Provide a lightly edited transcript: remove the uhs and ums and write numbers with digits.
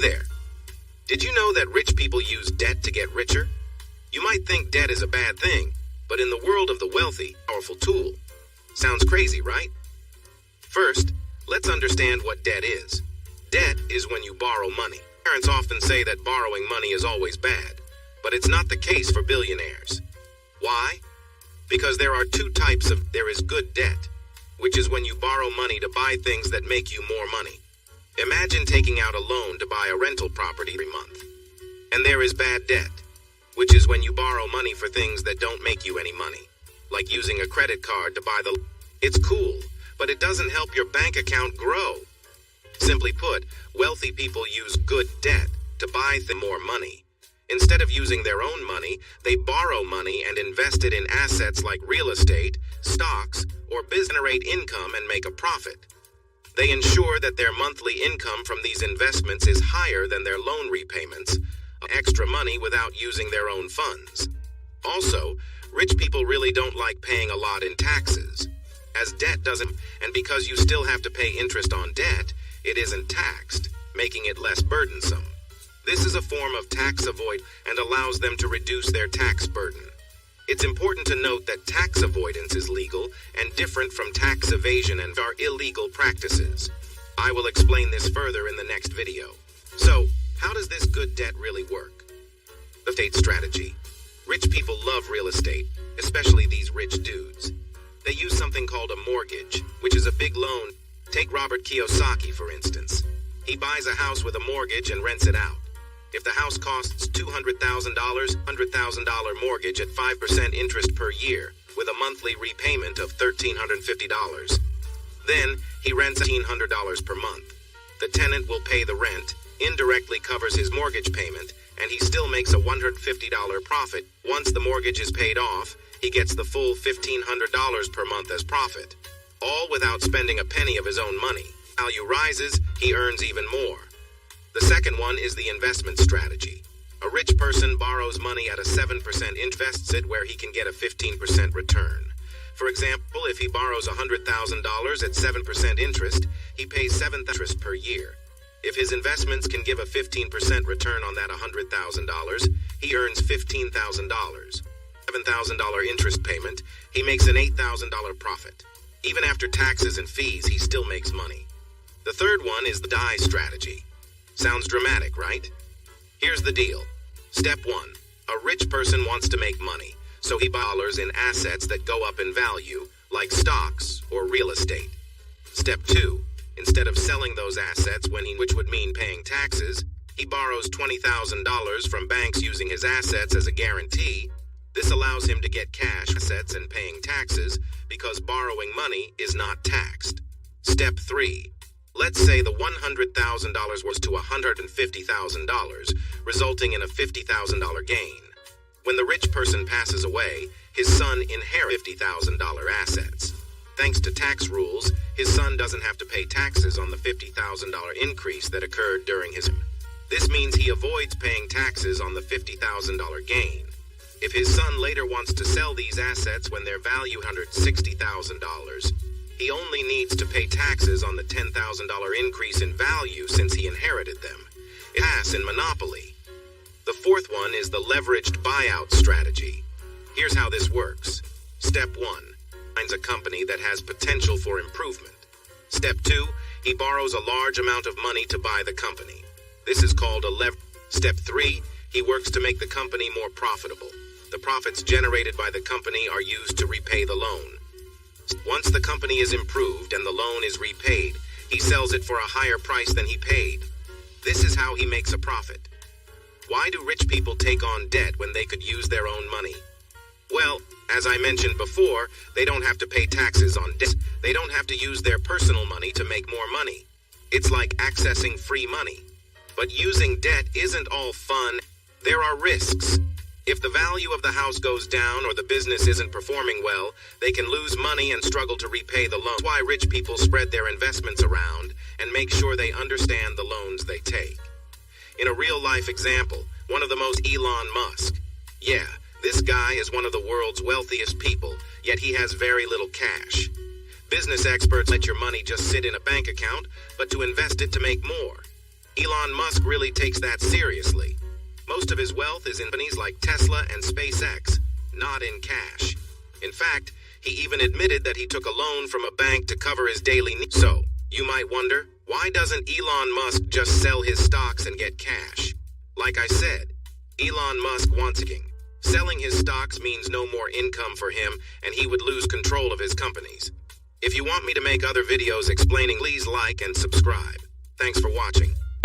there! Did you know that rich people use debt to get richer? You might think debt is a bad thing, but in the world of the wealthy, powerful tool. Sounds crazy, right? First, let's understand what debt is. Debt is when you borrow money. Parents often say that borrowing money is always bad, but it's not the case for billionaires. Why? Because there are two types of there is good debt, which is when you borrow money to buy things that make you more money. Imagine taking out a loan to buy a rental property every month. And there is bad debt, which is when you borrow money for things that don't make you any money, like using a credit card to buy the... It's cool, but it doesn't help your bank account grow. Simply put, wealthy people use good debt to buy more money. Instead of using their own money, they borrow money and invest it in assets like real estate, stocks, or generate income and make a profit. They ensure that their monthly income from these investments is higher than their loan repayments, extra money without using their own funds. Also, rich people really don't like paying a lot in taxes, as debt doesn't, and because you still have to pay interest on debt, it isn't taxed, making it less burdensome. This is a form of tax avoid and allows them to reduce their tax burden. It's important to note that tax avoidance is legal and different from tax evasion and are illegal practices. I will explain this further in the next video. So, how does this good debt really work? The estate strategy. Rich people love real estate, especially these rich dudes. They use something called a mortgage, which is a big loan. Take Robert Kiyosaki, for instance. He buys a house with a mortgage and rents it out. If the house costs $200,000, $100,000 mortgage at 5% interest per year, with a monthly repayment of $1,350. Then, he rents $1,800 per month. The tenant will pay the rent, indirectly covers his mortgage payment, and he still makes a $150 profit. Once the mortgage is paid off, he gets the full $1,500 per month as profit. All without spending a penny of his own money. Value rises, he earns even more. The second one is the investment strategy. A rich person borrows money at a 7% invests it where he can get a 15% return. For example, if he borrows $100,000 at 7% interest, he pays $7,000 interest per year. If his investments can give a 15% return on that $100,000, he earns $15,000. $7,000 interest payment, he makes an $8,000 profit. Even after taxes and fees, he still makes money. The third one is the die strategy. Sounds dramatic, right? Here's the deal. Step 1. A rich person wants to make money, so he buys dollars in assets that go up in value, like stocks or real estate. Step 2. Instead of selling those assets which would mean paying taxes, he borrows $20,000 from banks using his assets as a guarantee. This allows him to get cash assets and paying taxes because borrowing money is not taxed. Step 3. Let's say the $100,000 was to $150,000, resulting in a $50,000 gain. When the rich person passes away, his son inherits $50,000 assets. Thanks to tax rules, his son doesn't have to pay taxes on the $50,000 increase that occurred during his... This means he avoids paying taxes on the $50,000 gain. If his son later wants to sell these assets when their value $160,000, he only needs to pay taxes on the $10,000 increase in value since he inherited them. It has in monopoly. The fourth one is the leveraged buyout strategy. Here's how this works. Step 1. Finds a company that has potential for improvement. Step 2. He borrows a large amount of money to buy the company. This is called a leverage. Step 3. He works to make the company more profitable. The profits generated by the company are used to repay the loan. Once the company is improved and the loan is repaid, he sells it for a higher price than he paid. This is how he makes a profit. Why do rich people take on debt when they could use their own money? Well, as I mentioned before, they don't have to pay taxes on debt. They don't have to use their personal money to make more money. It's like accessing free money. But using debt isn't all fun. There are risks. If the value of the house goes down or the business isn't performing well, they can lose money and struggle to repay the loan. That's why rich people spread their investments around and make sure they understand the loans they take. In a real-life example, one of the most Elon Musk. Yeah, this guy is one of the world's wealthiest people, yet he has very little cash. Business experts let your money just sit in a bank account, but to invest it to make more. Elon Musk really takes that seriously. Most of his wealth is in companies like Tesla and SpaceX, not in cash. In fact, he even admitted that he took a loan from a bank to cover his daily needs. So, you might wonder, why doesn't Elon Musk just sell his stocks and get cash? Like I said, Elon Musk wants king. Selling his stocks means no more income for him, and he would lose control of his companies. If you want me to make other videos explaining, please like and subscribe. Thanks for watching.